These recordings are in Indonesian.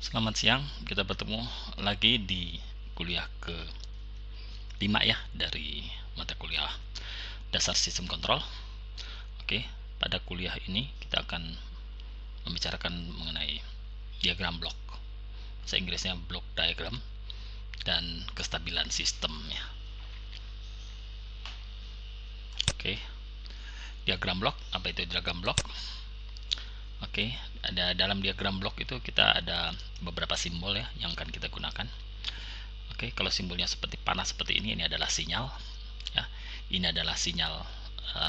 Selamat siang, kita bertemu lagi di kuliah ke-5 ya dari mata kuliah dasar sistem kontrol. Oke, pada kuliah ini kita akan membicarakan mengenai diagram blok. Bahasa Inggrisnya block diagram dan kestabilan sistem ya. Oke, diagram blok, apa itu diagram blok? Oke, dalam diagram blok itu kita ada beberapa simbol ya yang akan kita gunakan. Oke, kalau simbolnya seperti panah seperti ini adalah sinyal ya. Ini adalah sinyal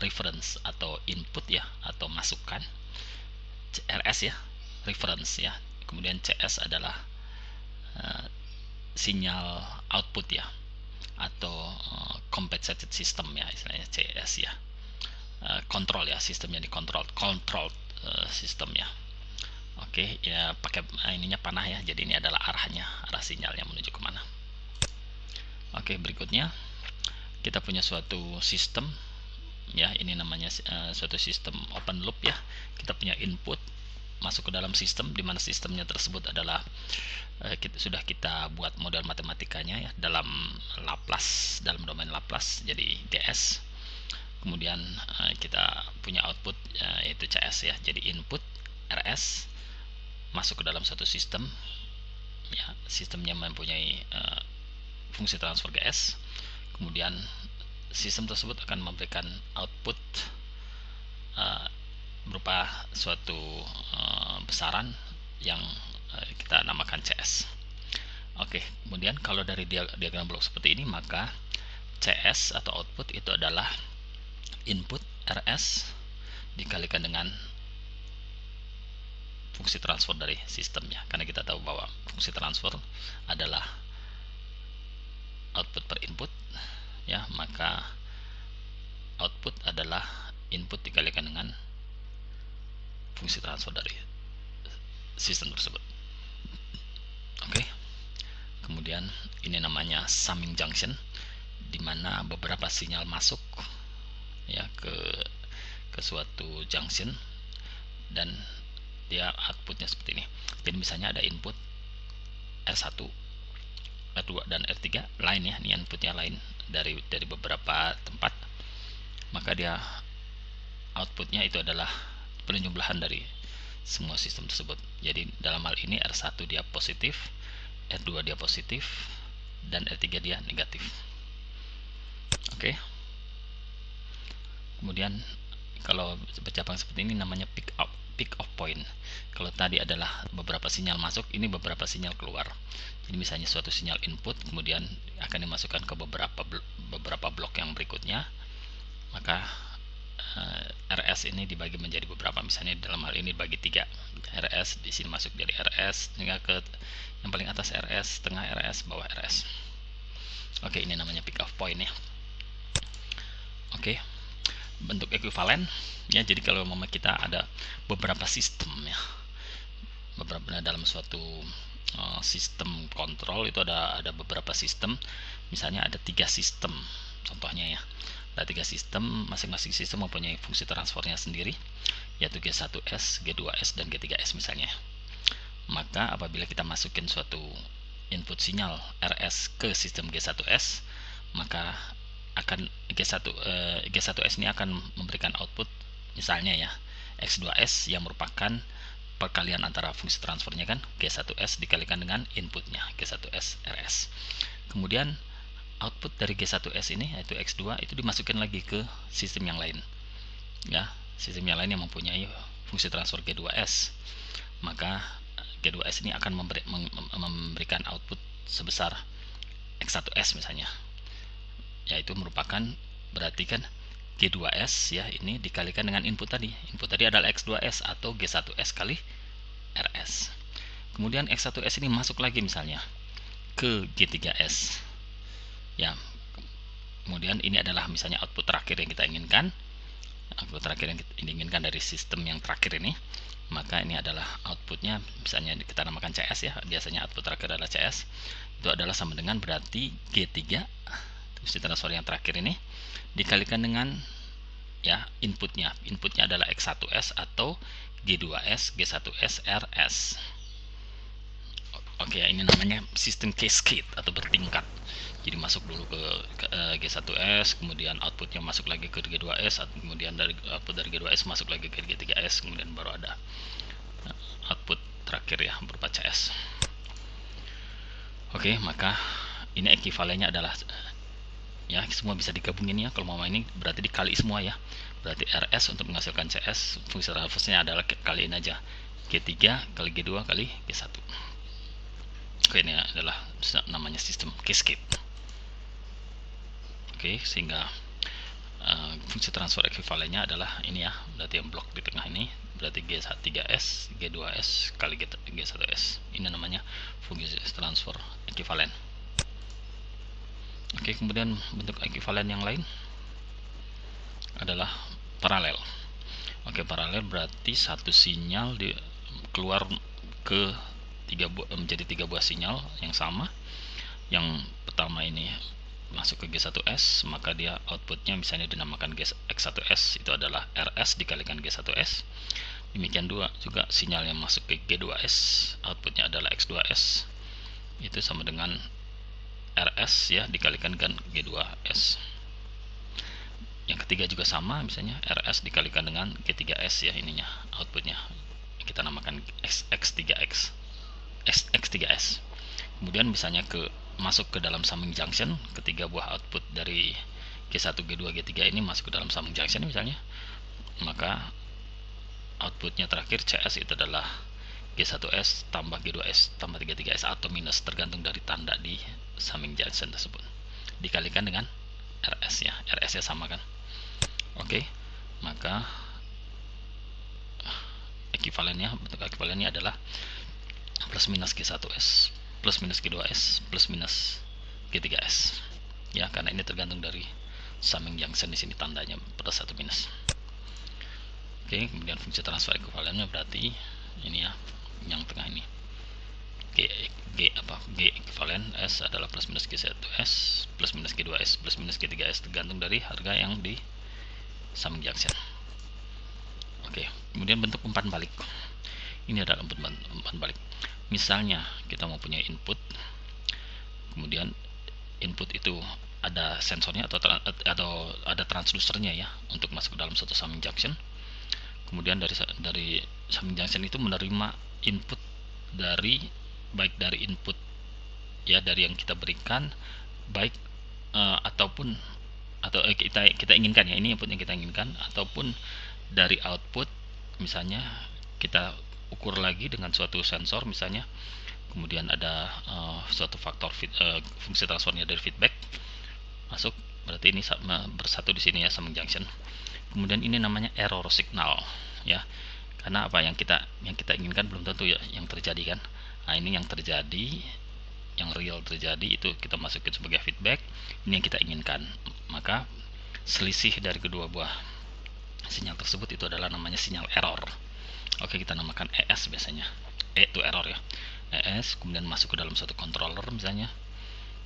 reference atau input ya, atau masukan. RS ya, reference ya. Kemudian CS adalah sinyal output ya, atau compensated system ya, istilahnya CS ya. Kontrol ya, sistemnya dikontrol, control system ya. Oke, ya pakai ininya panah ya. Jadi ini adalah arahnya, arah sinyalnya menuju kemana. Oke, berikutnya kita punya suatu sistem ya, ini namanya suatu sistem open loop ya. Kita punya input masuk ke dalam sistem, di mana sistemnya tersebut adalah sudah kita buat model matematikanya ya dalam Laplace, dalam domain Laplace, jadi DS. Kemudian kita punya output yaitu CS ya, jadi input RS masuk ke dalam suatu sistem ya. Sistemnya mempunyai fungsi transfer GS. Kemudian sistem tersebut akan memberikan output berupa suatu besaran yang kita namakan CS. Oke, kemudian kalau dari diagram blok seperti ini, maka CS atau output itu adalah input RS dikalikan dengan fungsi transfer dari sistemnya, karena kita tahu bahwa fungsi transfer adalah output per input ya, maka output adalah input dikalikan dengan fungsi transfer dari sistem tersebut. Oke, kemudian ini namanya summing junction, di mana beberapa sinyal masuk ya ke suatu junction dan dia outputnya seperti ini. Jadi misalnya ada input R1, R2 dan R3 lain ya, ini inputnya lain dari beberapa tempat, maka dia outputnya itu adalah penjumlahan dari semua sistem tersebut. Jadi dalam hal ini R1 dia positif, R2 dia positif, dan R3 dia negatif. Oke. Kemudian kalau bercabang seperti ini namanya peak off point. Kalau tadi adalah beberapa sinyal masuk, ini beberapa sinyal keluar. Jadi misalnya suatu sinyal input kemudian akan dimasukkan ke beberapa blok yang berikutnya, maka RS ini dibagi menjadi beberapa. Misalnya dalam hal ini bagi 3. RS di sini masuk jadi RS, hingga ke yang paling atas RS, tengah RS, bawah RS. Oke, ini namanya peak off point ya. Oke, bentuk ekuivalen ya. Jadi kalau kita ada beberapa sistem ya, dalam suatu sistem kontrol itu ada beberapa sistem. Misalnya ada 3 sistem contohnya ya, ada 3 sistem, masing-masing sistem mempunyai fungsi transfernya sendiri, yaitu G1S, G2S, dan G3S misalnya. Maka apabila kita masukin suatu input sinyal RS ke sistem G1S, maka akan G1S ini akan memberikan output misalnya ya X2S, yang merupakan perkalian antara fungsi transfernya kan, G1S dikalikan dengan inputnya G1S RS. Kemudian output dari G1S ini yaitu X2 itu dimasukin lagi ke sistem yang lain ya, sistem yang lain yang mempunyai fungsi transfer G2S. Maka G2S ini akan memberikan output sebesar X1S misalnya, yaitu merupakan berarti kan G2S ya, ini dikalikan dengan input tadi. Input tadi adalah X2S atau G1S kali RS. Kemudian X1S ini masuk lagi misalnya ke G3S ya. Kemudian ini adalah misalnya output terakhir yang kita inginkan, output terakhir yang kita inginkan dari sistem yang terakhir ini. Maka ini adalah outputnya, misalnya kita namakan CS ya, biasanya output terakhir adalah CS. Itu adalah sama dengan berarti G3 fungsi transfer yang terakhir ini dikalikan dengan ya inputnya adalah X1S atau G2S, G1S, RS. Oke, ini namanya sistem cascade atau bertingkat. Jadi masuk dulu ke G1S, kemudian outputnya masuk lagi ke G2S, kemudian dari output dari G2S masuk lagi ke G3S, kemudian baru ada output terakhir ya berupa CS. Oke, maka ini ekuivalennya adalah ya semua bisa digabungin ya. Kalau mau ini berarti dikali semua ya. Berarti RS untuk menghasilkan CS, fungsi transfernya adalah kaliin aja G3 kali G2 kali G1. Oke, ini adalah namanya sistem cascade. Oke, sehingga fungsi transfer ekuivalennya adalah ini ya, berarti yang blok di tengah ini berarti G3S, G2S kali G1S. Ini namanya fungsi transfer ekuivalen. Oke, kemudian bentuk ekuivalen yang lain adalah paralel. Oke, paralel berarti satu sinyal keluar ke menjadi 3 buah sinyal yang sama. Yang pertama ini masuk ke G1S, maka dia outputnya misalnya dinamakan X1S, itu adalah RS dikalikan G1S. Demikian juga sinyal yang masuk ke G2S, outputnya adalah X2S, itu sama dengan RS ya dikalikan dengan G2S. Yang ketiga juga sama, misalnya RS dikalikan dengan G3S ya, ininya outputnya kita namakan X3S. Kemudian misalnya masuk ke dalam summing junction, ketiga buah output dari G1, G2, G3 ini masuk ke dalam summing junction misalnya, maka outputnya terakhir CS itu adalah G1S tambah G2S tambah G3S atau minus, tergantung dari tanda di summing junction tersebut, dikalikan dengan RS ya, RS nya sama kan. Oke, maka ekuivalennya, bentuk ekuivalennya adalah plus minus G1S plus minus G2S plus minus G3S ya, karena ini tergantung dari summing junction, di sini tandanya plus atau minus. Oke, kemudian fungsi transfer ekuivalennya berarti ini ya, yang tengah ini G ekuivalen S adalah plus minus G1S plus minus G2S plus minus G3S, tergantung dari harga yang di summing junction. Oke, kemudian bentuk umpan balik. Ini adalah umpan balik. Misalnya kita mau punya input, kemudian input itu ada sensornya atau ada transducernya ya untuk masuk ke dalam suatu summing junction. Kemudian dari summing junction itu menerima input baik dari input ya, dari yang kita berikan, baik kita inginkan ya, ini input yang kita inginkan, ataupun dari output, misalnya kita ukur lagi dengan suatu sensor misalnya, kemudian ada suatu faktor fungsi transfernya dari feedback masuk, berarti ini bersatu di sini ya, summing junction. Kemudian ini namanya error signal ya, karena apa, yang kita inginkan belum tentu ya yang terjadi kan. Nah, ini yang terjadi, yang real terjadi itu kita masukin sebagai feedback, ini yang kita inginkan, maka selisih dari kedua buah sinyal tersebut itu adalah namanya sinyal error. Oke, kita namakan ES biasanya, itu error ya, ES, kemudian masuk ke dalam suatu controller misalnya,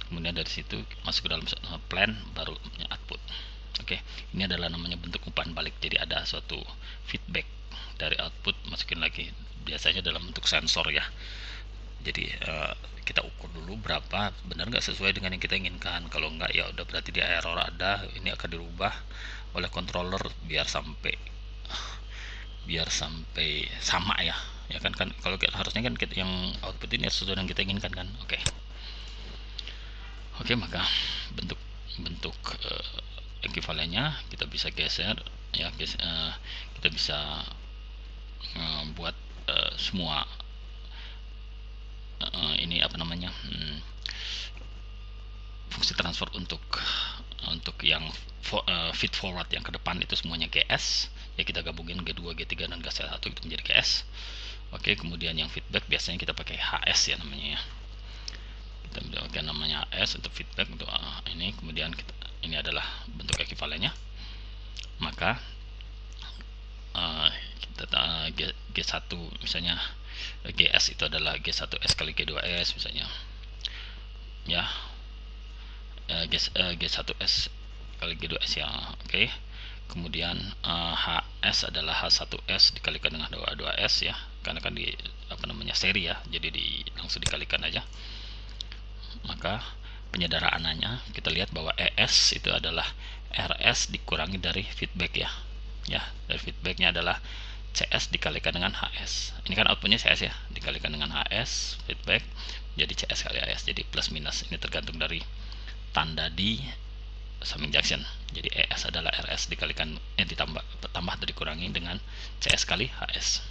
kemudian dari situ masuk ke dalam plan, baru output. Oke, ini adalah namanya bentuk umpan balik, jadi ada suatu feedback dari output, masukin lagi, biasanya dalam bentuk sensor ya. Jadi kita ukur dulu berapa, benar nggak sesuai dengan yang kita inginkan. Kalau nggak ya udah berarti dia error ada, ini akan dirubah oleh controller biar sampai sama ya kan kalau harusnya kan yang output ini sesuai dengan kita inginkan kan. Oke, maka bentuk ekuivalennya kita bisa geser ya, kita bisa buat semua ini apa namanya, fungsi transfer untuk yang feed forward yang ke depan itu semuanya GS ya, kita gabungin G2, G3 dan G1 itu menjadi GS. Oke, kemudian yang feedback biasanya kita pakai HS ya namanya ya, kita pakai namanya HS untuk feedback untuk ini. Kemudian ini adalah bentuk ekuivalennya, maka G1 misalnya GS itu adalah G1S kali G2S misalnya ya, G1S kali G2S ya. Oke, kemudian HS adalah H1S dikalikan dengan 2S ya, karena kan di seri ya, jadi langsung dikalikan aja. Maka penyederaannya kita lihat bahwa ES itu adalah RS dikurangi dari feedback ya. Ya, dari feedbacknya adalah CS dikalikan dengan HS. Ini kan outputnya CS ya, dikalikan dengan HS feedback jadi CS kali HS, jadi plus minus. Ini tergantung dari tanda di summing junction. Jadi ES adalah RS dikalikan tambah atau dikurangi dengan CS kali HS.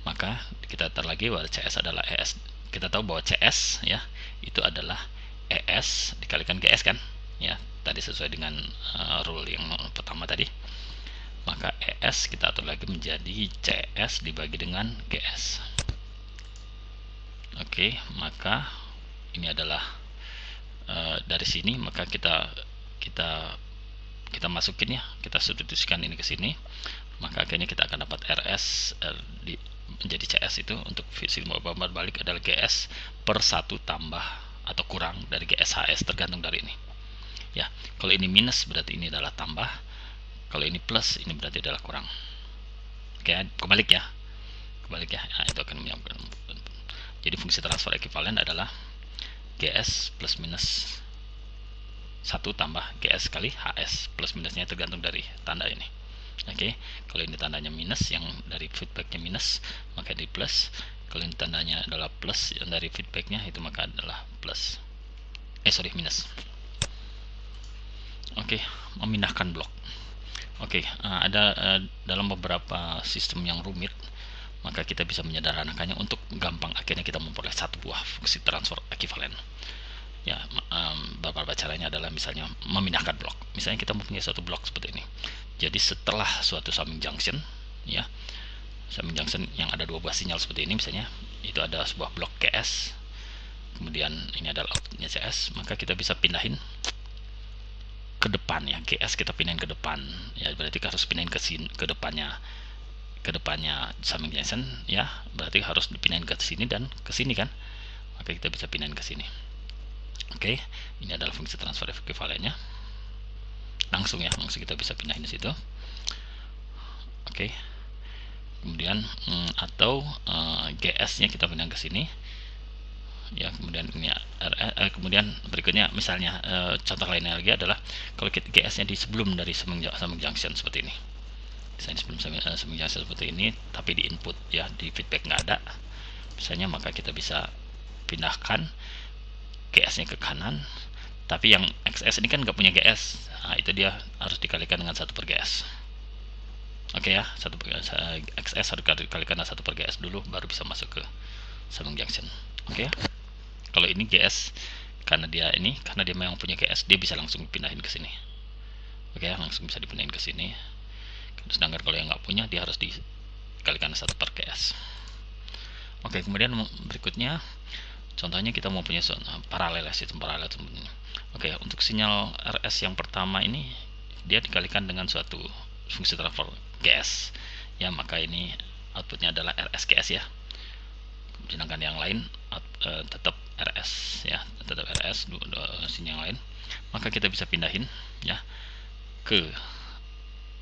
Maka kita tar lagi bahwa CS adalah ES. Kita tahu bahwa CS ya itu adalah ES dikalikan GS kan ya, tadi sesuai dengan rule yang pertama tadi. Maka ES kita atur lagi menjadi CS dibagi dengan GS. Oke, maka ini adalah dari sini, maka kita masukin ya, kita substitusikan ini ke sini, maka akhirnya kita akan dapat RS menjadi CS itu untuk simbol bombar balik adalah GS per 1 tambah atau kurang dari GS HS, tergantung dari ini ya. Kalau ini minus berarti ini adalah tambah, kalau ini plus ini berarti adalah kurang. Oke, kebalik ya, nah, itu akan menyebabkan. Jadi fungsi transfer ekuivalen adalah GS plus minus 1 tambah GS kali HS, plus minusnya tergantung dari tanda ini. Oke, kalau ini tandanya minus, yang dari feedbacknya minus, maka di plus. Kalau ini tandanya adalah plus, yang dari feedbacknya itu maka adalah plus. Minus. Oke, memindahkan blok. Oke, ada dalam beberapa sistem yang rumit, maka kita bisa menyederhanakannya untuk gampang. Akhirnya kita memperoleh satu buah fungsi transfer ekuivalen. Ya, beberapa caranya adalah misalnya memindahkan blok. Misalnya kita mempunyai satu blok seperti ini. Jadi setelah suatu summing junction, ya, summing junction yang ada dua buah sinyal seperti ini, misalnya itu ada sebuah blok GS, kemudian ini adalah outputnya CS, maka kita bisa pindahin ke depan ya, GS kita pindahin ke depan, ya berarti harus pindahin ke depannya summing junction, ya berarti harus dipindahin ke sini dan ke sini kan, maka kita bisa pindahin ke sini. Oke, ini adalah fungsi transfer ekuivalennya. Langsung kita bisa pindahin di situ. Oke, kemudian atau GS-nya kita pindah ke sini. Ya, kemudian ini kemudian berikutnya misalnya contoh lainnya lagi adalah kalau GS-nya di sebelum dari summing junction seperti ini. Misalnya sebelum summing junction seperti ini, tapi di input ya, di feedback nggak ada. Misalnya maka kita bisa pindahkan GS-nya ke kanan. Tapi yang XS ini kan nggak punya GS, nah itu dia harus dikalikan dengan 1 per GS. Oke ya, 1 per GS, XS harus dikalikan dengan 1 per GS dulu, baru bisa masuk ke summing junction. Oke ya, kalau ini GS, karena dia memang punya GS, dia bisa langsung pindahin ke sini. Oke ya, langsung bisa dipindahin ke sini. Sedangkan kalau yang nggak punya, dia harus dikalikan 1 per GS. Oke, kemudian berikutnya contohnya kita mau punya paralel, sistem paralel. Oke, untuk sinyal RS yang pertama ini dia dikalikan dengan suatu fungsi transfer GS ya, maka ini outputnya adalah RS-GS ya. Sedangkan yang lain tetap RS ya, tetap RS sinyal yang lain. Maka kita bisa pindahin ya ke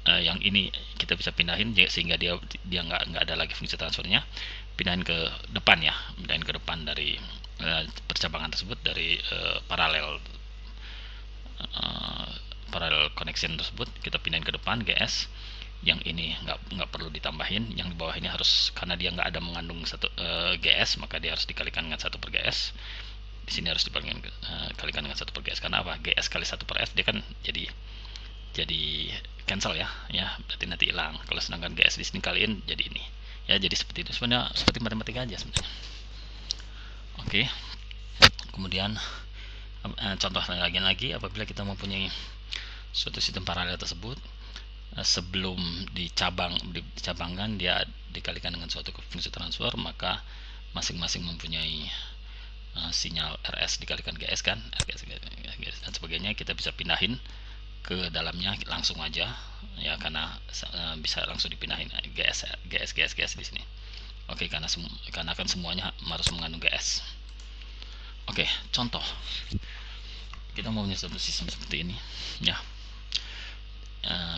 yang ini, kita bisa pindahin sehingga dia nggak ada lagi fungsi transfernya. Pindahin ke depan ya, pindahin ke depan dari percabangan tersebut, dari paralel connection tersebut kita pindahin ke depan GS. Yang ini nggak perlu ditambahin, yang di bawah ini harus, karena dia nggak ada mengandung satu GS, maka dia harus dikalikan dengan 1 per GS. Di sini harus dikalikan dengan 1 per GS, karena apa? GS kali 1 per F dia kan jadi cancel ya, berarti nanti hilang. Kalau sedangkan GS di sini kaliin jadi ini ya, jadi seperti itu sebenarnya, seperti matematika aja sebenarnya. Oke, kemudian contoh lagi apabila kita mempunyai suatu sistem paralel tersebut, sebelum dicabangkan dia dikalikan dengan suatu fungsi transfer, maka masing-masing mempunyai sinyal RS dikalikan GS kan, RS dan sebagainya. Kita bisa pindahin ke dalamnya langsung aja ya, karena bisa langsung dipindahin GS di sini. Oke, karena kan semuanya harus mengandung GS. Oke, contoh kita mau punya satu sistem seperti ini ya.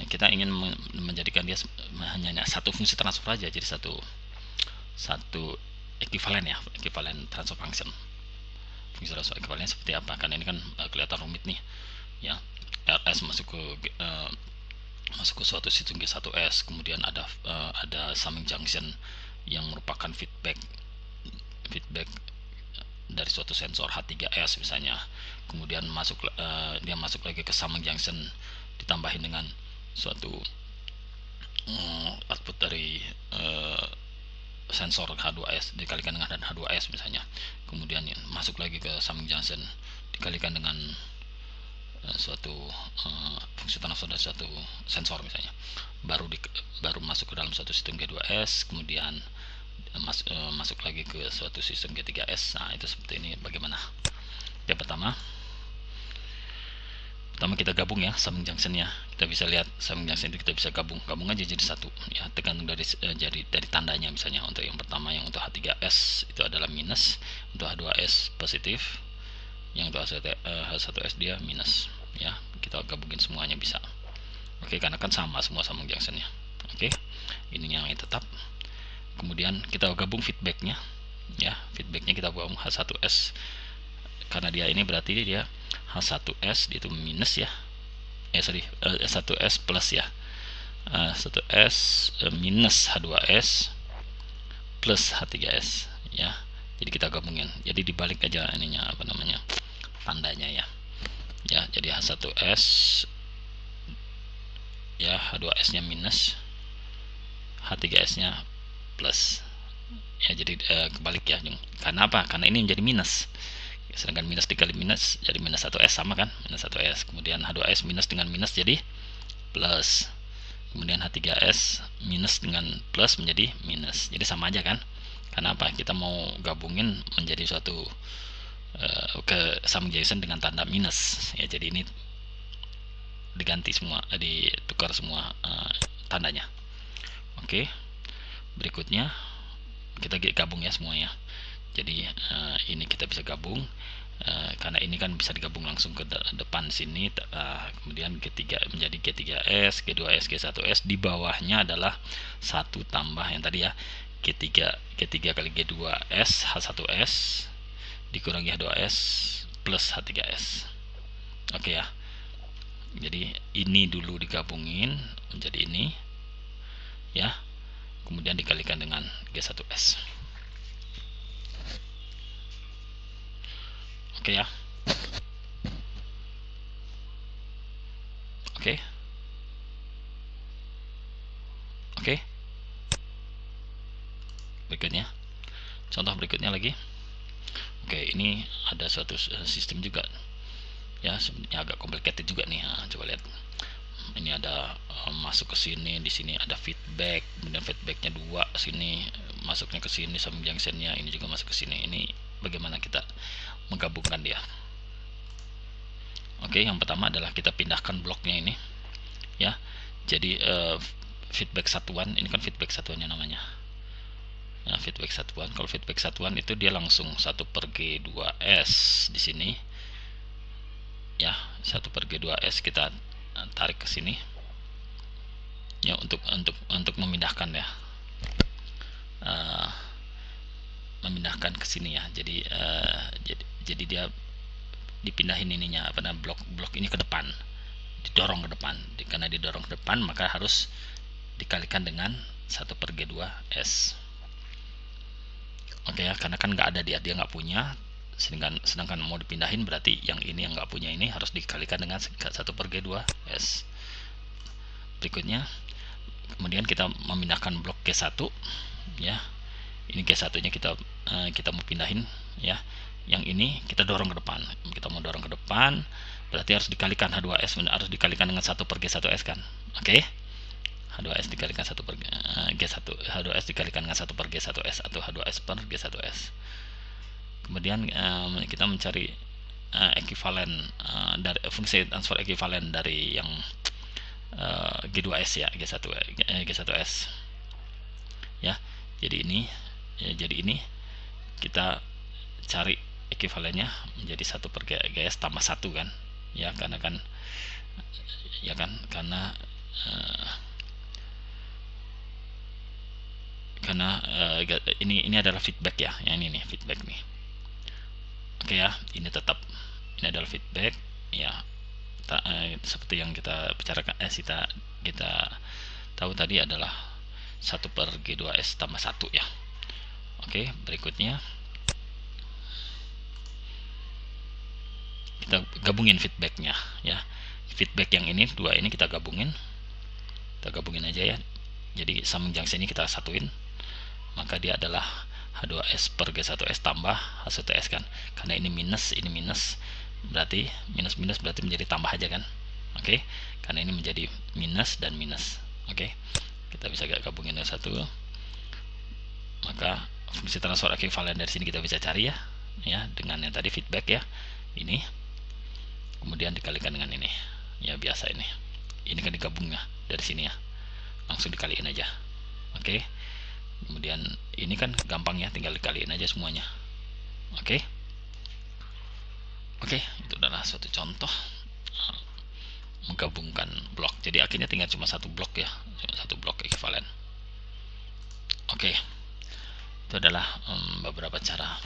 kita ingin menjadikan dia hanya satu fungsi transfer aja, jadi satu ekivalen ya, ekivalen transfer function. Fungsi transfer ekivalen seperti apa? Karena ini kan kelihatan rumit nih ya. RS masuk ke suatu sistem G1S, kemudian ada summing junction yang merupakan feedback dari suatu sensor H3S misalnya, kemudian dia masuk lagi ke summing junction ditambahin dengan suatu output dari sensor H2S dikalikan dengan H2S misalnya, kemudian masuk lagi ke summing junction dikalikan dengan suatu fungsi transfer dari suatu sensor misalnya, baru masuk ke dalam suatu sistem G2S, kemudian masuk lagi ke suatu sistem G3S. Nah, itu seperti ini. Bagaimana? Yang pertama kita gabung ya summing junctionnya. Kita bisa lihat summing junction itu kita bisa gabung aja jadi satu ya, tergantung dari tandanya. Misalnya untuk yang pertama, yang untuk H3S itu adalah minus, untuk H2S positif, yang untuk H1S dia minus ya. Kita gabungin semuanya bisa. Oke, karena kan sama semua summing junctionnya. Oke, ini yang tetap. Kemudian kita gabung feedbacknya ya, feedbacknya kita gabung H1S, karena dia ini berarti dia H1S itu minus ya, H1S plus ya, H1S minus H2S plus H3S ya. Jadi kita gabungin, jadi dibalik aja ininya, apa namanya, tandanya ya. Jadi H1S ya, H2S nya minus, H3S nya plus ya. Jadi kebalik ya. Karena apa? Karena ini menjadi minus, sedangkan minus dikali minus jadi minus 1S, sama kan, minus 1S. Kemudian H2S minus dengan minus jadi plus, kemudian H3S minus dengan plus menjadi minus, jadi sama aja kan. Karena apa? Kita mau gabungin menjadi suatu ke summing junction dengan tanda minus ya. Jadi ini diganti semua, ditukar semua tandanya. Oke, berikutnya kita gabung ya semuanya. Jadi ini kita bisa gabung karena ini kan bisa digabung langsung ke depan sini. Kemudian G3 menjadi G3S, G2S, G1S. Di bawahnya adalah 1 tambah yang tadi ya, G3 kali G2S H1S dikurangi H2S plus H3S. Oke ya. Jadi ini dulu digabungin menjadi ini ya, kemudian dikalikan dengan G1S. Oke ya. Oke. Berikutnya, contoh berikutnya lagi. Oke, ini ada suatu sistem juga ya, sebenarnya agak complicated juga nih. Coba lihat. Ini ada masuk ke sini, di sini ada feedback, kemudian feedbacknya 2 sini, masuknya ke sini, summing junctionnya ini juga masuk ke sini. Ini bagaimana kita menggabungkan dia? Oke, yang pertama adalah kita pindahkan bloknya ini ya. Jadi feedback satuan, ini kan feedback satuannya namanya ya, feedback satuan. Kalau feedback satuan itu dia langsung 1/G2S di sini ya, 1/G2S kita tarik ke sini ya, untuk memindahkan ya, memindahkan ke sini ya. Jadi dia dipindahin ininya, apa namanya, blok ini ke depan, didorong ke depan. Karena didorong ke depan maka harus dikalikan dengan 1/G2S. Oke ya, karena kan nggak ada dia nggak punya, sedangkan mau dipindahin berarti yang ini yang nggak punya ini harus dikalikan dengan 1/G2S. Berikutnya, kemudian kita memindahkan blok G1 ya. Ini G1 nya kita mau pindahin ya. Yang ini kita dorong ke depan. Kita mau dorong ke depan berarti harus dikalikan H2S, harus dikalikan dengan 1/G1S kan. Oke. H2S dikalikan 1/G1, H2S dikalikan dengan 1/G1S atau H2S per G1S. Kemudian kita mencari ekivalen dari fungsi transfer ekivalen dari yang G2S ya, G1S ya. Jadi ini kita cari ekivalennya menjadi 1/Gs tambah 1 kan ya, karena karena ini adalah feedback ya, yang ini nih feedback nih. Oke ya, ini tetap ini adalah feedback ya. Seperti yang kita bicarakan, kita tahu tadi adalah 1/G2S tambah 1 ya. Oke, berikutnya kita gabungin feedbacknya ya. Feedback yang ini dua ini kita gabungin aja ya. Jadi summing junction ini kita satuin, maka dia adalah H2S per G1S tambah H1S kan, karena ini minus berarti minus berarti menjadi tambah aja kan. Oke, karena ini menjadi minus dan minus. Oke, kita bisa gabungin dengan satu, maka fungsi transfer ekuivalen dari sini kita bisa cari ya dengan yang tadi feedback ya, ini kemudian dikalikan dengan ini ya, biasa ini kan digabung ya dari sini ya, langsung dikaliin aja. Oke, kemudian ini kan gampang ya, tinggal dikaliin aja semuanya. Oke, itu adalah suatu contoh menggabungkan blok. Jadi akhirnya tinggal cuma satu blok ya, satu blok ekuivalen. Oke, itu adalah beberapa cara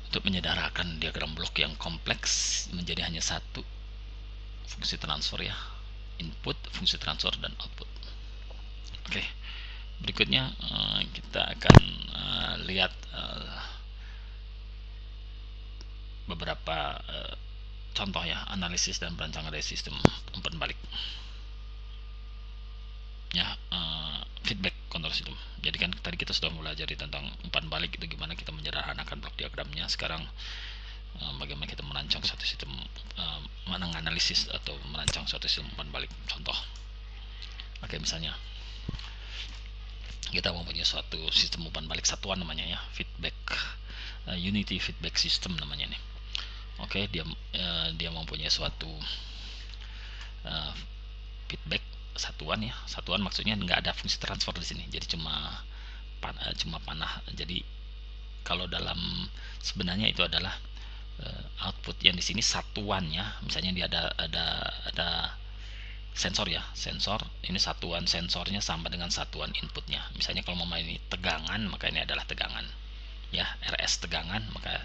untuk menyederhanakan diagram blok yang kompleks menjadi hanya satu fungsi transfer ya, input, fungsi transfer, dan output. Oke, berikutnya kita akan lihat beberapa contoh ya, analisis dan perancangan dari sistem umpan balik ya, feedback control system. Jadi kan tadi kita sudah belajar tentang umpan balik itu gimana kita menyederhanakan blok diagramnya. Sekarang bagaimana kita merancang suatu sistem, menganalisis atau merancang suatu sistem umpan balik. Contoh, oke, misalnya kita mempunyai suatu sistem umpan balik satuan namanya ya, feedback unity feedback system namanya nih. Oke, dia mempunyai suatu feedback satuan ya. Satuan maksudnya nggak ada fungsi transfer di sini, jadi cuma panah. Jadi kalau dalam sebenarnya itu adalah output yang di sini satuannya, misalnya dia ada sensor ya, sensor ini satuan sensornya sama dengan satuan inputnya. Misalnya kalau mau ini tegangan, maka ini adalah tegangan ya, RS tegangan, maka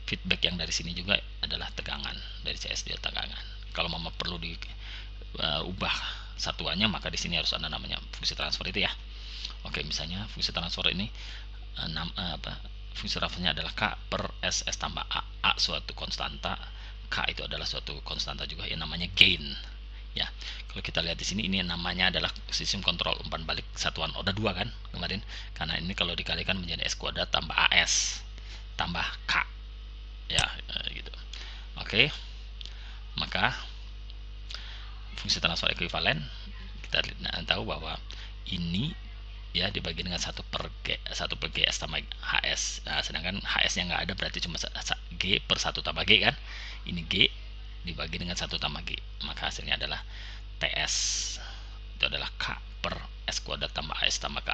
feedback yang dari sini juga adalah tegangan, dari CS dia tegangan. Kalau mau perlu diubah satuannya, maka di sini harus ada namanya fungsi transfer itu ya. Oke, misalnya fungsi transfer ini fungsi transfernya adalah K per SS tambah A suatu konstanta, K itu adalah suatu konstanta juga yang namanya gain ya. Kalau kita lihat di sini, ini namanya adalah sistem kontrol umpan balik satuan order 2 kan kemarin, karena ini kalau dikalikan menjadi S kuadrat tambah AS tambah K ya, gitu. Oke, maka fungsi transfer ekuivalen kita tahu bahwa ini ya dibagi dengan 1/Gs tambah HS. Nah, sedangkan HS nya nggak ada, berarti cuma G per 1 tambah G kan. Ini G dibagi dengan 1 tambah G, maka hasilnya adalah TS. Itu adalah K per S kuadrat tambah AS tambah K.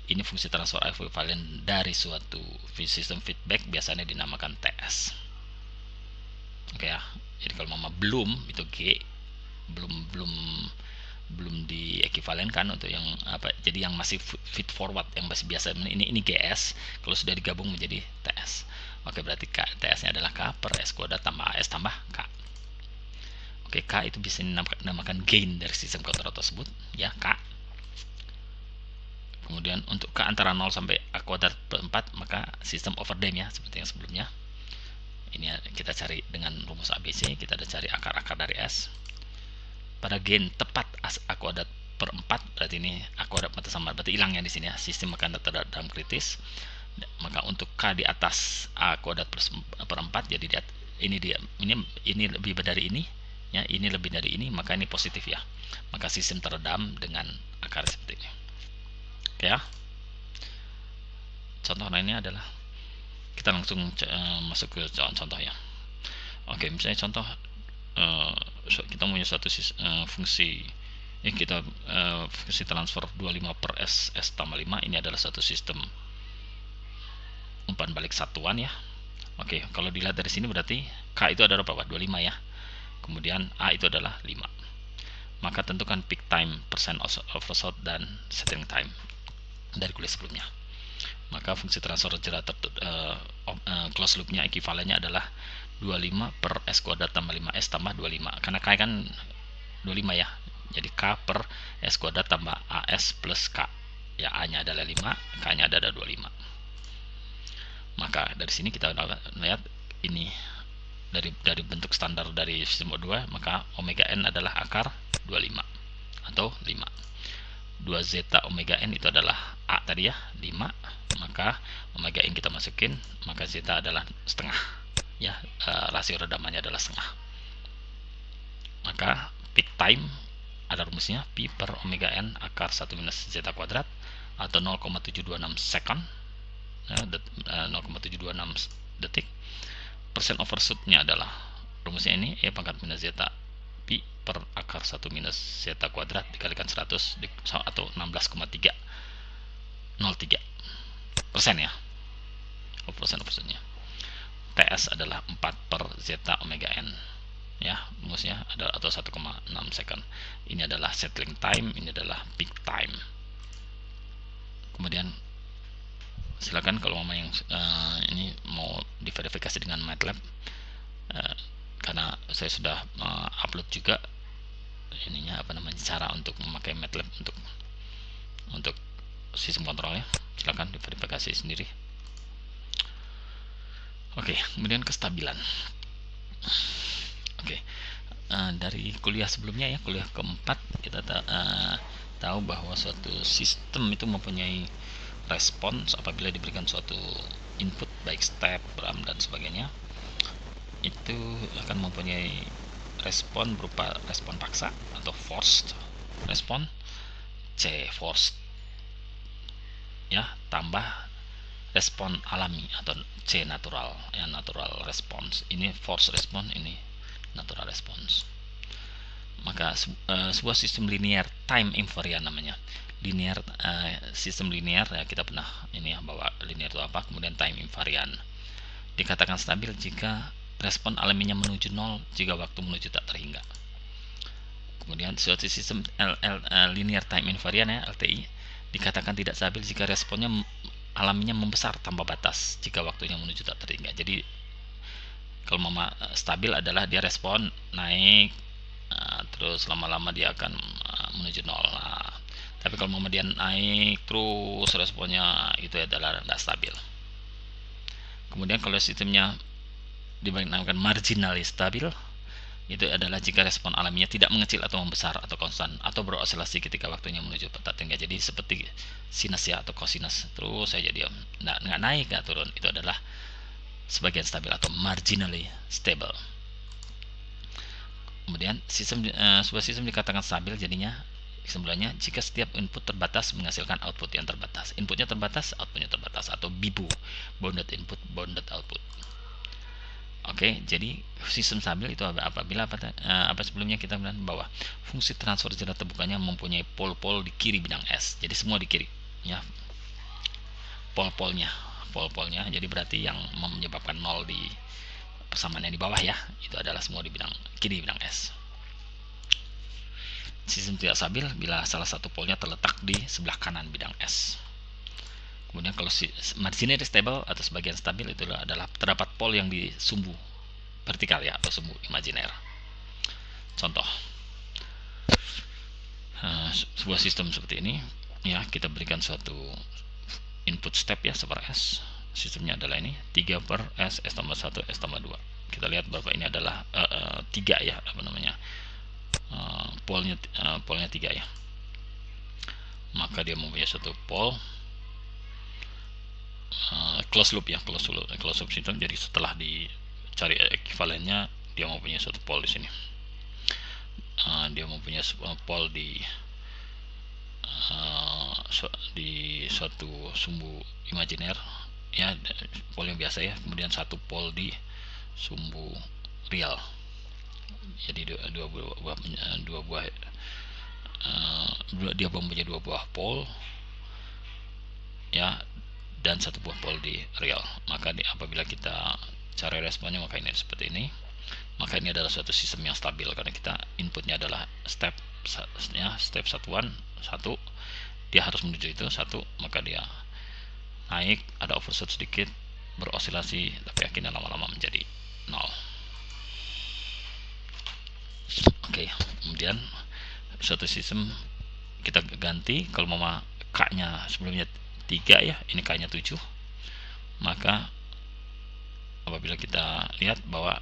Ini fungsi transfer ekuivalen dari suatu sistem feedback, biasanya dinamakan TS. Oke ya. Jadi kalau mama belum itu G belum di ekuivalenkan untuk yang jadi yang masih feed forward, yang masih biasa ini GS, kalau sudah digabung menjadi TS. Oke, berarti TS nya adalah K per S kuadrat tambah AS tambah K. Oke, K itu bisa dinamakan gain dari sistem kontrol tersebut ya, K. Kemudian untuk K antara 0 sampai A kuadrat per 4, maka sistem overdamp ya, seperti yang sebelumnya. Ini kita cari dengan rumus ABC, kita ada cari akar-akar dari S. Pada gain tepat A kuadrat per 4, berarti ini A kuadrat sama, berarti hilangnya di sini ya, sistem akan dalam kritis. Maka untuk K di atas A kuadrat per 4, jadi ini lebih dari ini ya, ini lebih dari ini, maka ini positif ya, maka sistem teredam dengan akar seperti ini. Oke ya. Contoh lainnya adalah kita langsung masuk ke contoh ya. Oke, misalnya contoh kita punya suatu fungsi fungsi transfer 25 per S tambah 5. Ini adalah satu sistem umpan balik satuan ya. Oke, kalau dilihat dari sini berarti K itu adalah berapa? 25 ya. Kemudian A itu adalah 5. maka tentukan peak time, percent overshot, dan settling time dari kuliah sebelumnya. Maka fungsi transfer jerat close loopnya ekivalennya adalah 25 per S kuadrat tambah 5S tambah 25, karena K kan 25 ya, jadi K per S kuadrat tambah AS plus K, ya A nya adalah 5, K nya adalah 25. Maka dari sini kita lihat ini dari bentuk standar dari sistem O2, maka omega n adalah akar 25 atau 5. 2 zeta omega n itu adalah A tadi ya, 5, maka omega n kita masukin, maka zeta adalah setengah ya, rasio redamannya adalah setengah. Maka peak time ada rumusnya, Pi per omega n akar 1 minus zeta kuadrat atau 0,726 second, 0,726 detik. Persen overshootnya adalah rumusnya ini, E pangkat minus zeta Pi per akar 1 minus zeta kuadrat dikalikan 100 atau 16,303% ya, persen overshootnya. TS adalah 4 per zeta omega n ya, rumusnya adalah atau 1,6 second. Ini adalah settling time, ini adalah peak time. Kemudian silakan kalau mama yang ini mau diverifikasi dengan MATLAB, karena saya sudah upload juga ininya cara untuk memakai MATLAB untuk sistem kontrolnya. Silakan diverifikasi sendiri. Oke, kemudian kestabilan. Oke, dari kuliah sebelumnya ya, kuliah keempat, kita tahu bahwa suatu sistem itu mempunyai respons apabila diberikan suatu input, baik step, RAM, dan sebagainya. Itu akan mempunyai respon berupa respon paksa atau forced respon, C forced ya, tambah respon alami atau C natural ya, natural response. Ini forced response, ini natural response. Maka sebuah sistem linear time invariant namanya. Linear sistem linear ya, kita pernah ini ya, bahwa linear itu apa, kemudian time invariant. Dikatakan stabil jika respon alaminya menuju 0 jika waktu menuju tak terhingga. Kemudian suatu sistem linear time invariant ya, LTI, dikatakan tidak stabil jika responnya alaminya membesar tanpa batas jika waktunya menuju tak terhingga. Jadi kalau mama stabil adalah dia respon naik, terus lama-lama dia akan menuju 0. Tapi kalau mama dia naik terus responnya, itu adalah tidak stabil. Kemudian kalau sistemnya dinamakan marginally stabil, itu adalah jika respon alaminya tidak mengecil atau membesar atau konstan atau beroscilasi ketika waktunya menuju tak terhingga. Jadi seperti sinus ya atau kosinus, terus saja dia nggak naik nggak turun, itu adalah sebagian stabil atau marginally stable. Kemudian sebuah sistem dikatakan stabil jadinya kesimpulannya jika setiap input terbatas menghasilkan output yang terbatas. Inputnya terbatas, outputnya terbatas, atau BIBO, bounded input, bounded output. Oke, jadi sistem stabil itu apabila apa sebelumnya kita bilang bahwa fungsi transfer jerat terbukanya mempunyai pol-pol di kiri bidang S. Jadi semua di kiri ya, pol-polnya. Jadi berarti yang menyebabkan 0 di persamaannya di bawah ya, itu adalah semua di bidang kiri bidang S. Sistem tidak stabil bila salah satu polnya terletak di sebelah kanan bidang S. Kemudian kalau marginally stable atau sebagian stabil itu adalah terdapat pol yang di sumbu vertikal ya, atau sumbu imajiner. Contoh, sebuah sistem seperti ini ya, kita berikan suatu input step ya, per S. Sistemnya adalah ini 3 per S, S tambah 1, S tambah 2. Kita lihat bahwa ini adalah 3 ya, apa namanya, polnya 3 ya. Maka dia mempunyai satu pol close loop ya, close loop system. Jadi setelah dicari ekivalennya, dia mempunyai satu pol di sini. Dia mempunyai pol di suatu sumbu imajiner ya, pol yang biasa ya. Kemudian satu pol di sumbu real. Jadi dia mempunyai 2 buah pol ya, dan 1 buah pol di real. Maka apabila kita cari responnya, maka ini seperti ini maka ini adalah suatu sistem yang stabil karena kita inputnya adalah step satuan satu, dia harus menuju itu satu, maka dia naik, ada overshoot sedikit, berosilasi, tapi akhirnya lama-lama menjadi 0. Oke, kemudian suatu sistem kita ganti, kalau mau K-nya sebelumnya 3 ya, ini K-nya 7, maka apabila kita lihat bahwa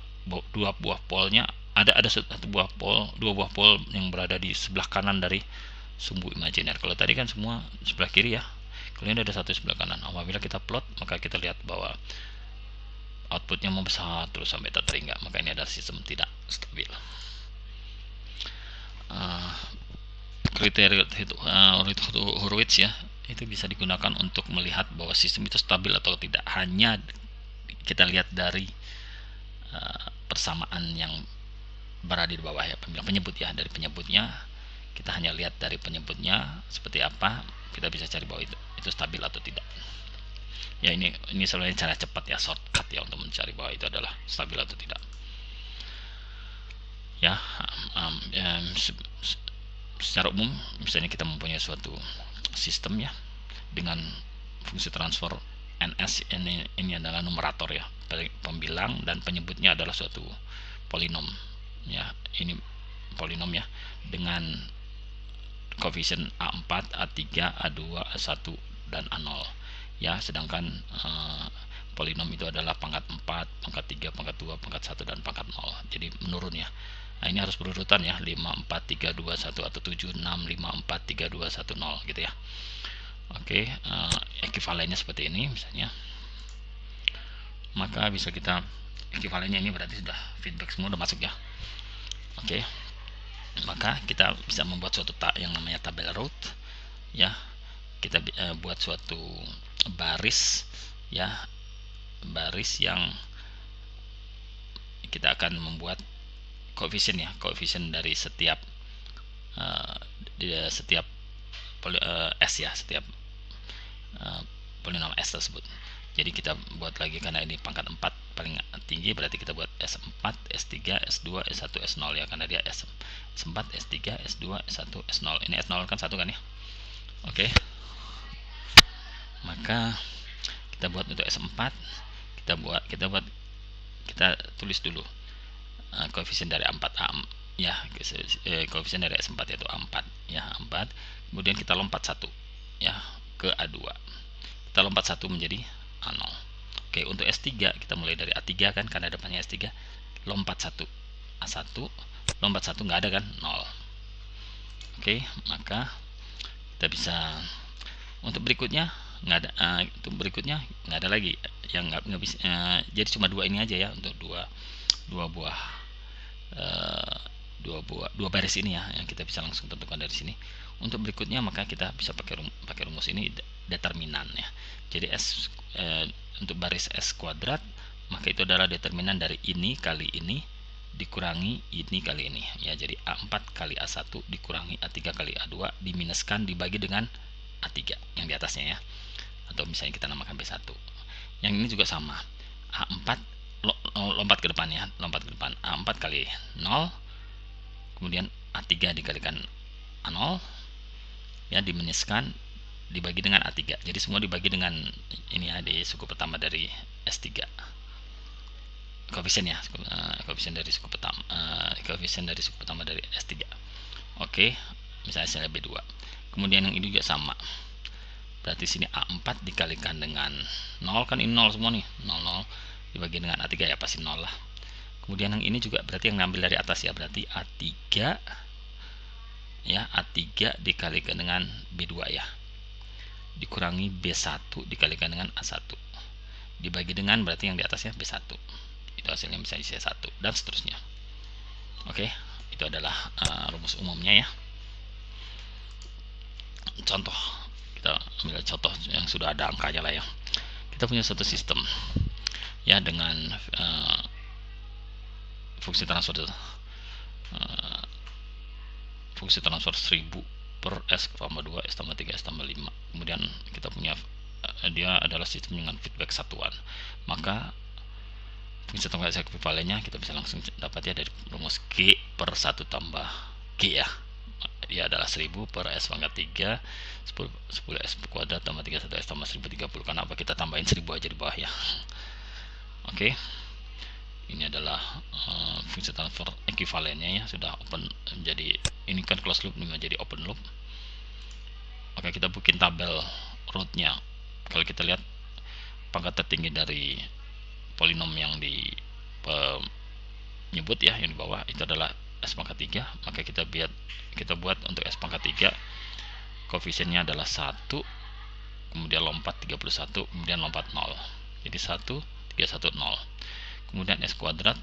dua buah polnya ada dua buah pol yang berada di sebelah kanan dari sumbu imajiner. Kalau tadi kan semua sebelah kiri ya, kalau ini ada satu sebelah kanan. Apabila kita plot, maka kita lihat bahwa outputnya membesar terus sampai tak terhingga, maka ini adalah sistem tidak stabil. Kriteria Horowitz ya, itu bisa digunakan untuk melihat bahwa sistem itu stabil atau tidak. Hanya kita lihat dari persamaan yang berada di bawah ya, penyebut ya, dari penyebutnya kita hanya lihat dari penyebutnya seperti apa, kita bisa cari bahwa itu stabil atau tidak ya. Ini sebenarnya cara cepat ya, shortcut ya, untuk mencari bahwa itu adalah stabil atau tidak ya. Secara umum misalnya kita mempunyai suatu sistem ya dengan fungsi transfer ns, ini adalah numerator ya, pembilang, dan penyebutnya adalah suatu polinom ya, ini polinom ya, dengan koefisien A4, A3, A2, A1 dan A0 ya. Sedangkan polinom itu adalah pangkat 4, pangkat 3, pangkat 2, pangkat 1 dan pangkat 0. Jadi menurun ya. Nah, ini harus berurutan ya, 5, 4, 3, 2, 1 atau 7, 6, 5, 4, 3, 2, 1, 0 gitu ya. Oke, ekivalennya seperti ini misalnya. Maka bisa kita ekivalennya ini berarti sudah feedback semua udah masuk ya. Oke. Maka kita bisa membuat suatu yang namanya tabel root ya. Kita buat suatu baris ya, baris yang kita akan membuat koefisien ya, koefisien dari setiap S ya, setiap polinom S tersebut. Jadi kita buat lagi, karena ini pangkat 4 paling tinggi, berarti kita buat S4, S3, S2, S1, S0 ya, karena dia S4, S3, S2, S1, S0. Ini S0 kan 1 kan ya. Oke. Maka kita buat untuk S4, kita tulis dulu koefisien dari A4 ya, koefisien dari S4 yaitu A4 ya, A4. Kemudian kita lompat 1 ya ke A2. Kita lompat 1 menjadi A0. Oke, untuk S3 kita mulai dari A3 kan, karena depannya S3, lompat 1 A1, lompat 1 nggak ada kan, 0. Oke, maka kita bisa untuk berikutnya nggak ada, untuk berikutnya nggak ada lagi yang nggak bisa, jadi cuma dua ini aja ya, untuk dua baris ini ya, yang kita bisa langsung tentukan dari sini. Untuk berikutnya maka kita bisa pakai rumus ini, determinan ya. Jadi untuk baris S kuadrat, maka itu adalah determinan dari ini kali ini dikurangi ini kali ini ya. Jadi A4 kali A1 dikurangi A3 kali A2 diminuskan dibagi dengan A3 yang di atasnya ya, atau misalnya kita namakan B1. Yang ini juga sama, A4 lompat ke depan ya, lompat ke depan, A4 kali 0, kemudian A3 dikalikan A0 ya, diminuskan dibagi dengan A3. Jadi semua dibagi dengan ini ya, di suku pertama dari S3, koefisien ya, koefisien dari suku pertama dari S3. Oke, misalnya saya B2. Kemudian yang ini juga sama, berarti sini A4 dikalikan dengan 0 kan, ini 0 semua nih, 0 dibagi dengan A3 ya, pasti 0 lah. Kemudian yang ini juga berarti yang ngambil dari atas ya, berarti A3 ya, A3 dikalikan dengan B2 ya, dikurangi B1 dikalikan dengan A1 dibagi dengan berarti yang di atasnya B1, itu hasilnya misalnya C1 dan seterusnya. Oke, itu adalah rumus umumnya ya. Contoh, kita ambil contoh yang sudah ada angkanya lah ya. Kita punya satu sistem ya dengan fungsi transfer 1000 per S tambah 2, S tambah 3, S tambah 5. Kemudian kita punya dia adalah sistem dengan feedback satuan. Maka fungsi tanggal S ekuivalennya kita bisa langsung dapat ya dari rumus G per 1 tambah G ya. Dia adalah 1000 per S pangkat 3 10 S kuadrat tambah 31 S tambah 1030. Kenapa kita tambahin 1000 aja di bawah ya. Oke. Ini adalah fungsi transfer ekuivalennya ya, sudah open. Jadi ini kan closed loop, ini menjadi open loop. Oke, kita bikin tabel rootnya. Kalau kita lihat pangkat tertinggi dari polinom yang nyebut ya, yang di bawah itu adalah S pangkat 3, maka kita buat untuk S pangkat 3 koefisiennya adalah 1, kemudian lompat 31, kemudian lompat 0. Jadi 1 3 1 0. Kemudian S kuadrat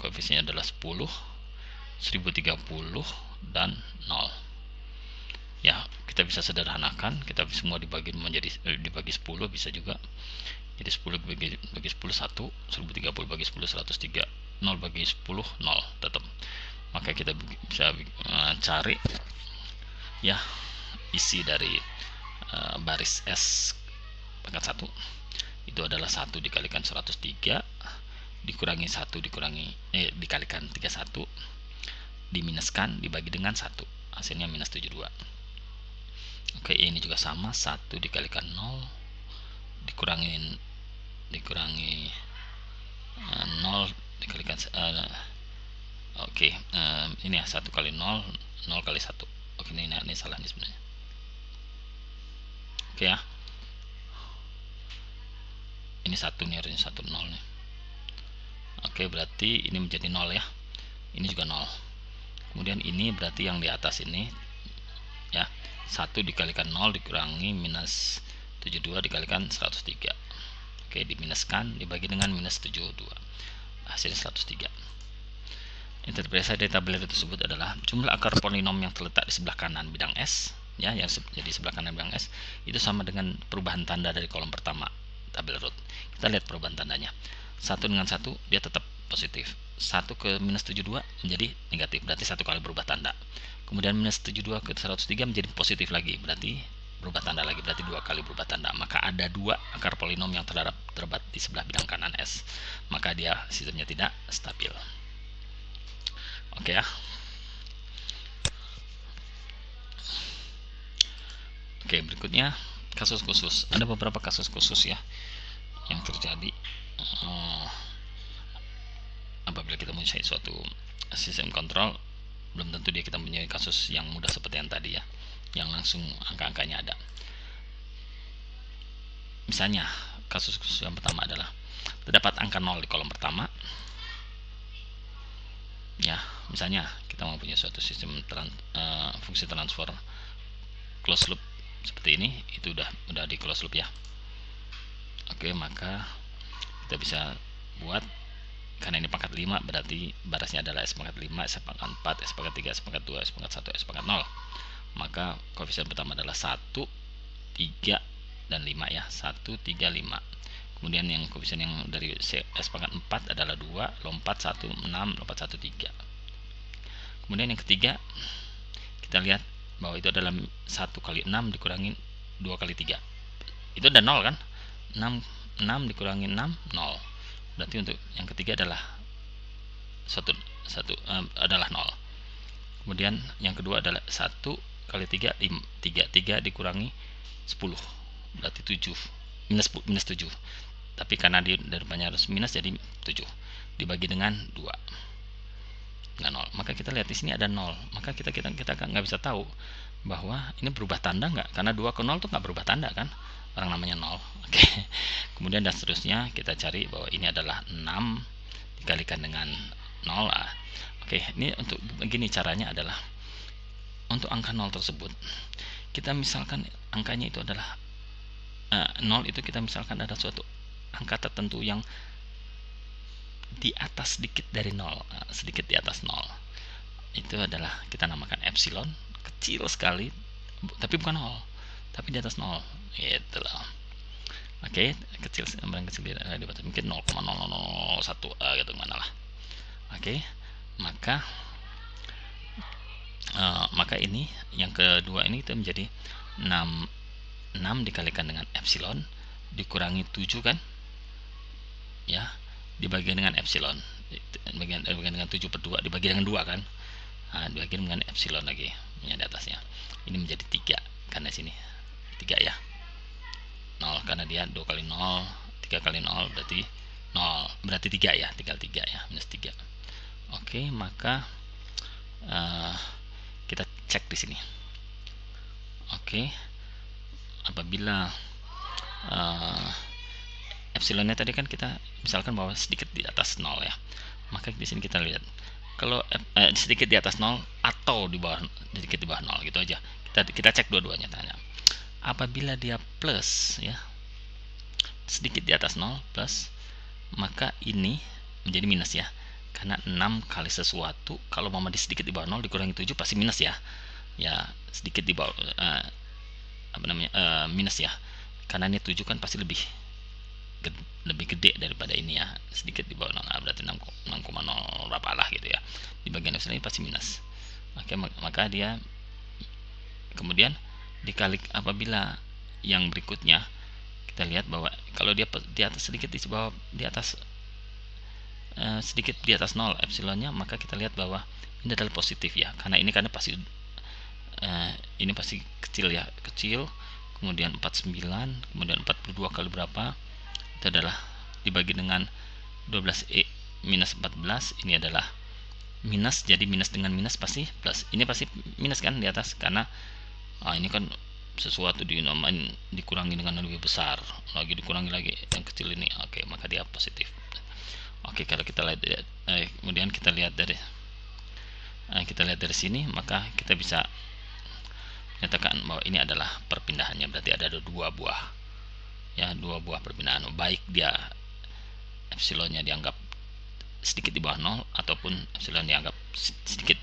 koefisiennya adalah 10, 1030 dan 0. Ya, kita bisa sederhanakan, kita semua dibagi 10 bisa juga. Jadi 10 bagi 10 1, 1030 bagi 10 103, 0 bagi 10 0 tetap. Maka kita bisa cari ya isi dari baris S pangkat 1 itu adalah 1 dikalikan 103 dikurangi 1 dikalikan 31 diminuskan dibagi dengan 1, hasilnya minus 72. Oke, ini juga sama, 1 dikalikan 0 dikurangi 0 dikalikan ini ya 1 kali 0 0 kali 1. Oke, ini salah nih sebenarnya. Oke ya, ini 1 nih, harusnya 1 0 nih. Oke, berarti ini menjadi 0 ya, ini juga 0. Kemudian ini berarti yang di atas ini ya, 1 dikalikan 0 dikurangi minus 72 dikalikan 103. Oke, diminuskan dibagi dengan minus 72, hasilnya 103. Interpretasi dari tabel tersebut adalah jumlah akar polinom yang terletak di sebelah kanan bidang S ya, yang jadi sebelah kanan bidang S itu sama dengan perubahan tanda dari kolom pertama tabel root. Kita lihat perubahan tandanya. 1 dengan 1 dia tetap positif. 1 ke minus 72 menjadi negatif, berarti 1 kali berubah tanda. Kemudian minus 72 ke 103 menjadi positif lagi, berarti berubah tanda lagi, berarti 2 kali berubah tanda. Maka ada 2 akar polinom yang terdapat di sebelah bidang kanan S. Maka dia sistemnya tidak stabil. Oke ya. Oke, berikutnya kasus khusus. Ada beberapa kasus khusus ya yang terjadi apabila kita mempunyai suatu sistem kontrol. Belum tentu kita mempunyai kasus yang mudah seperti yang tadi ya, yang langsung angka-angkanya ada. Misalnya kasus khusus yang pertama adalah terdapat angka 0 di kolom pertama ya. Misalnya kita mempunyai suatu sistem fungsi transfer closed loop seperti ini, itu udah di closed loop ya. Oke, maka kita bisa buat, karena ini pangkat 5 berarti barasnya adalah S pangkat 5, S pangkat 4, S pangkat 3, S pangkat 2, S pangkat 1, S pangkat 0. Maka koefisien pertama adalah 1, 3, dan 5 ya, 1, 3, 5. Kemudian yang koefisien yang dari S pangkat 4 adalah 2, lompat 1, 6, lompat 1, 3. Kemudian yang ketiga, kita lihat bahwa itu adalah 1 kali 6 dikurangi 2 kali 3. Itu udah 0 kan? 6 dikurangi 6, 0. Berarti untuk yang ketiga adalah adalah 0. Kemudian yang kedua adalah 1 kali 3, 3 dikurangi 10, berarti 7, minus 7. Tapi karena di depannya harus minus jadi 7 dibagi dengan 2, dengan 0. Maka kita lihat di sini ada 0. Maka kita nggak bisa tahu bahwa ini berubah tanda nggak, karena 2 ke 0 tuh nggak berubah tanda kan, orang namanya 0. Oke. Kemudian dan seterusnya kita cari bahwa ini adalah 6 dikalikan dengan 0. Oke, ini untuk begini caranya adalah untuk angka 0 tersebut kita misalkan angkanya itu adalah 0 itu kita misalkan ada suatu angka tertentu yang di atas sedikit dari 0, sedikit di atas 0. Itu adalah kita namakan epsilon, kecil sekali tapi bukan 0, tapi di atas 0 gitu loh. Oke, kecil di batas mungkin 0,0001 gitu mana lah. Oke, maka ini yang kedua ini itu menjadi 6 dikalikan dengan epsilon dikurangi 7 kan ya, dibagi dengan epsilon, dibagi dengan 7/2 dibagi dengan 2 kan, nah, dibagi dengan epsilon lagi yang di atasnya, ini menjadi 3 karena sini 3 ya, 0 karena dia 2 kali 0, 3 kali 0 berarti 0, berarti 3 ya, tinggal 3 ya, minus 3. Oke, maka kita cek di sini. Oke, apabila epsilonnya tadi kan kita misalkan bahwa sedikit di atas 0 ya, maka di sini kita lihat kalau sedikit di atas 0 atau di bawah, sedikit di bawah 0 gitu aja. Kita cek dua-duanya, tanya. Apabila dia plus ya, sedikit di atas 0 plus, maka ini menjadi minus ya, karena 6 kali sesuatu kalau mau di sedikit di bawah 0 dikurangi 7 pasti minus ya, ya sedikit di bawah minus ya, karena ini 7 kan pasti lebih gede daripada ini ya, sedikit di bawah 0, berarti 6,0 berapa lah gitu ya, di bagian epsilon ini pasti minus. Oke, maka dia kemudian dikali apabila yang berikutnya kita lihat bahwa kalau dia di atas sedikit di bawah, di atas sedikit di atas 0 epsilonnya, maka kita lihat bahwa ini adalah positif ya, karena ini pasti ini pasti kecil ya, kecil, kemudian 49, kemudian 42 kali berapa, itu adalah dibagi dengan 12e minus 14, ini adalah minus, jadi minus dengan minus pasti plus, ini pasti minus kan di atas, karena ini kan sesuatu dikurangi dengan yang lebih besar, lagi dikurangi lagi yang kecil ini. Oke, maka dia positif. Oke, kalau kita lihat kemudian kita lihat dari sini, maka kita bisa nyatakan bahwa ini adalah perpindahannya, berarti ada 2 buah ya, 2 buah perpindahan, baik dia epsilonnya dianggap sedikit di bawah 0 ataupun epsilon dianggap sedikit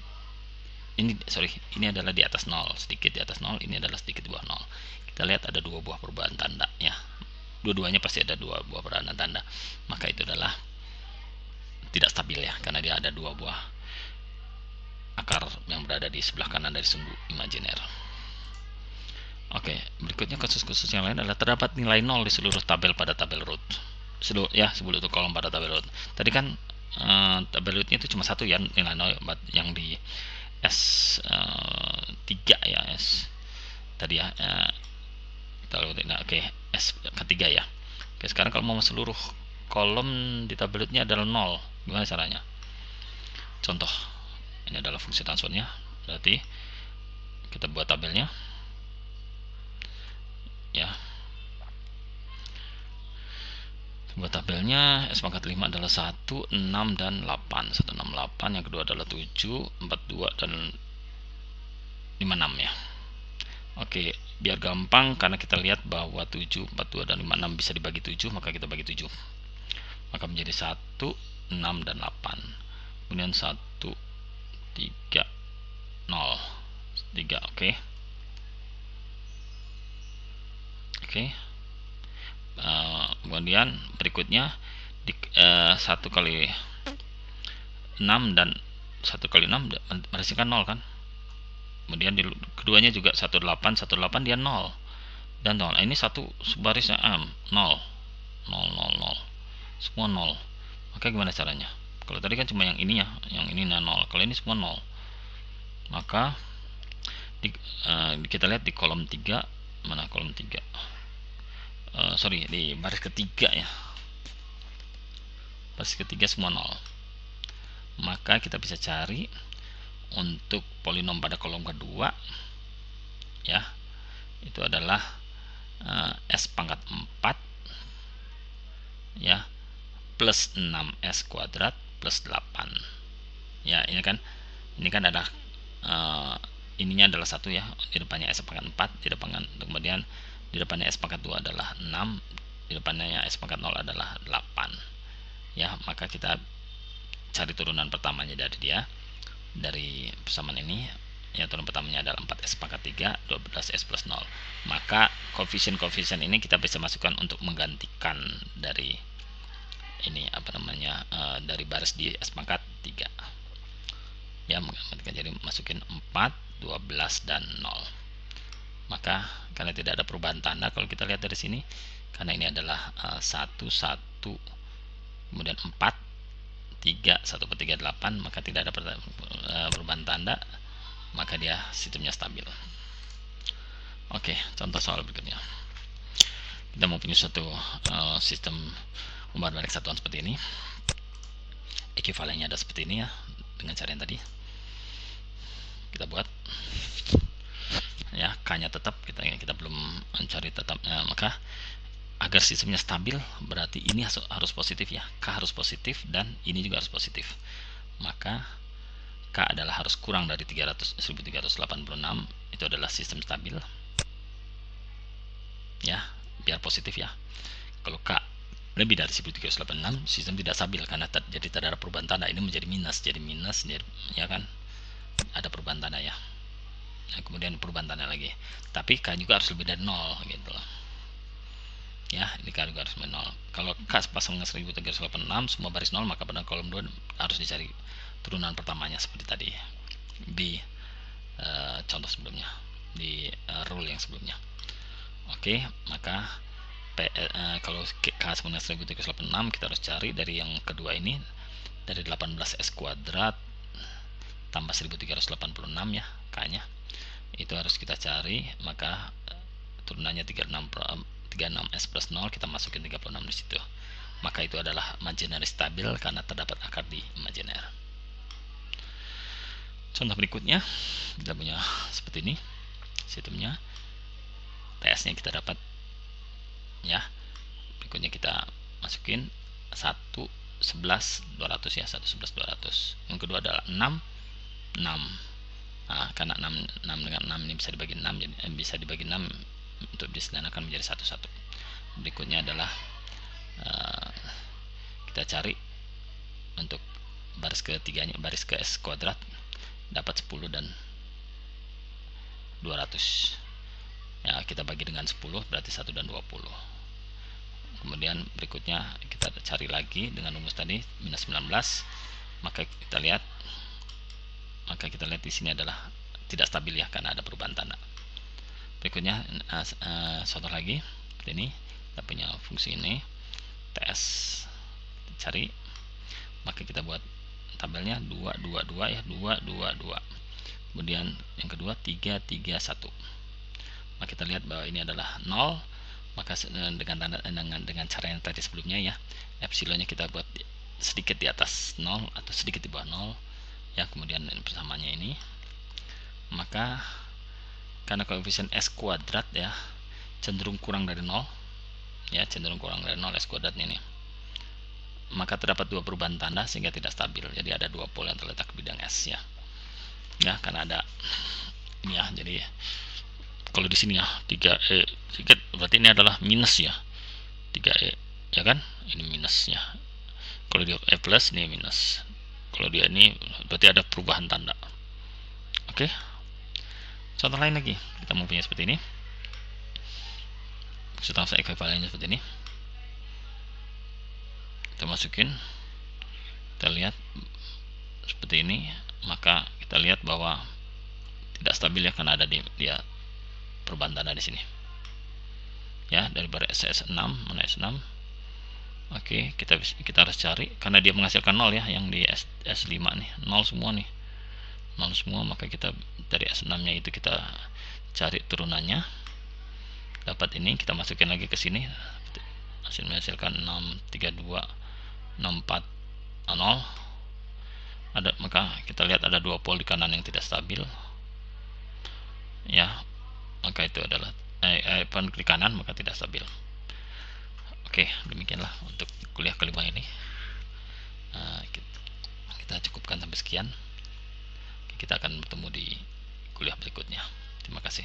ini adalah di atas 0, sedikit di atas 0, ini adalah sedikit di bawah 0. Kita lihat ada 2 buah perubahan tanda ya, dua-duanya pasti ada 2 buah perubahan tanda, maka itu adalah tidak stabil ya, karena dia ada 2 buah akar yang berada di sebelah kanan dari sumbu imajiner. Oke, berikutnya kasus-kasus yang lain adalah terdapat nilai 0 di seluruh tabel pada tabel root. Seluruh kolom pada tabel root. Tadi kan tabel rootnya itu cuma 1 ya, nilai 0 yang di S3 ya, S tadi ya. Oke, S ketiga ya. Oke, sekarang kalau mau seluruh kolom di tabel rootnya adalah 0, gimana caranya? Contoh, ini adalah fungsi transformnya, berarti kita buat tabelnya ya, buat tabelnya S pangkat 5 adalah 1, 6, dan 8. 168, yang kedua adalah 7, 42, dan 56 ya. Oke, biar gampang karena kita lihat bahwa 7, 42, dan 56 bisa dibagi 7, maka kita bagi 7, maka menjadi 1, 6, dan 8. Kemudian 1, 3, 0, 3. Oke. Kemudian berikutnya 1 kali 6 dan 1 kali 6 menghasilkan 0 kan. Kemudian di keduanya juga 18 dia 0 dan 0. Ini satu barisnya 0 0 0 0, semua 0. Maka gimana caranya? Kalau tadi kan cuma yang ini ya, yang ini 0. Kalau ini semua 0, maka kita lihat di kolom 3, mana kolom 3? Di baris ketiga ya, baris ketiga semua 0. Maka kita bisa cari untuk polinom pada kolom kedua ya, itu adalah S pangkat 4 ya, plus 6S kuadrat plus 8 ya. Ini kan ada ininya adalah 1 ya, di depannya S pangkat 4, di depannya, kemudian di depannya S pangkat 2 adalah 6, di depannya S pangkat 0 adalah 8 ya. Maka kita cari turunan pertamanya dari persamaan ini ya, turunan pertamanya adalah 4S pangkat 3, 12S plus 0. Maka koefisien ini kita bisa masukkan untuk menggantikan dari ini dari baris di S pangkat 3 ya, jadi masukin 4, 12, dan 0. Maka karena tidak ada perubahan tanda, kalau kita lihat dari sini, karena ini adalah 1, 1, kemudian 4 3 1/3 8, maka tidak ada perubahan tanda, maka dia sistemnya stabil. Oke, contoh soal berikutnya. Kita mau punya suatu sistem umbar balik satuan seperti ini. Ekuivalennya ada seperti ini ya, dengan cara yang tadi kita buat. Ya, K-nya tetap, kita belum mencari tetapnya, maka agar sistemnya stabil berarti ini harus positif ya. K harus positif dan ini juga harus positif. Maka K adalah harus kurang dari 1386, itu adalah sistem stabil. Ya, biar positif ya. Kalau K lebih dari 1386, sistem tidak stabil karena jadi tidak ada perubahan tanda. Ini menjadi minus, jadi ya kan? Ada perubahan tanda ya. Nah, kemudian perubahan tanda lagi. Tapi K juga harus lebih dari 0 gitu loh. Ya, ini K juga harus 0. Kalau K pasang dengan 1386 semua baris 0, maka pada kolom 2 harus dicari turunan pertamanya seperti tadi di contoh sebelumnya, di rule yang sebelumnya. Oke, maka kalau K sama dengan 1386 kita harus cari dari yang kedua ini, dari 18S kuadrat tambah 1386 ya, K-nya itu harus kita cari, maka turunannya 36S plus 0, kita masukin 36 di situ, maka itu adalah imaginary stabil karena terdapat akar di imaginer. Contoh berikutnya kita punya seperti ini sistemnya, TS-nya kita dapat ya. Berikutnya kita masukin 1 11 200 ya, 1 11 200. Yang kedua adalah 6 6. Nah, karena 6 dengan 6 ini bisa dibagi 6, jadi bisa dibagi 6 untuk disederhanakan menjadi 1 1. Berikutnya adalah kita cari untuk baris ketiganya, baris ke S kuadrat, dapat 10 dan 200 ya, kita bagi dengan 10 berarti 1 dan 20. Kemudian berikutnya kita cari lagi dengan rumus tadi minus 19, maka kita lihat di sini adalah tidak stabil ya karena ada perubahan tanda. Berikutnya contoh lagi seperti ini, kita punya fungsi ini TS cari, maka kita buat tabelnya 2 2 2 ya, 2 2 2. Kemudian yang kedua 3 3 1. Maka kita lihat bahwa ini adalah 0, maka dengan cara yang tadi sebelumnya ya, epsilonnya kita buat sedikit di atas 0 atau sedikit di bawah 0 ya, kemudian persamaannya ini, maka karena koefisien S kuadrat ya cenderung kurang dari 0 ya, cenderung kurang dari 0 S kuadrat ini, maka terdapat dua perubahan tanda sehingga tidak stabil. Jadi ada dua pol yang terletak di bidang S ya, karena ada ini ya. Jadi kalau di sini ya 3E sedikit, berarti ini adalah minus ya, 3E ya kan, ini minus ya. Kalau dia E plus, ini minus. Kalau dia ini berarti ada perubahan tanda. Oke, contoh lain lagi, kita mau punya seperti ini, setelah saya ekuivalennya seperti ini, kita masukin, kita lihat seperti ini, maka kita lihat bahwa tidak stabil ya karena ada dia perubahan tanda di sini ya, dari baris S6 mana S6. Oke, kita harus cari karena dia menghasilkan 0 ya, yang di S5 nih 0 semua nih, 0 semua, maka kita dari S6 nya itu kita cari turunannya, dapat ini, kita masukin lagi ke sini, hasil menghasilkan 632 64 0 ada, maka kita lihat ada dua pol di kanan yang tidak stabil ya, maka itu adalah di kanan, maka tidak stabil. Oke, demikianlah untuk kuliah kelima ini. Kita cukupkan sampai sekian. Kita akan bertemu di kuliah berikutnya. Terima kasih.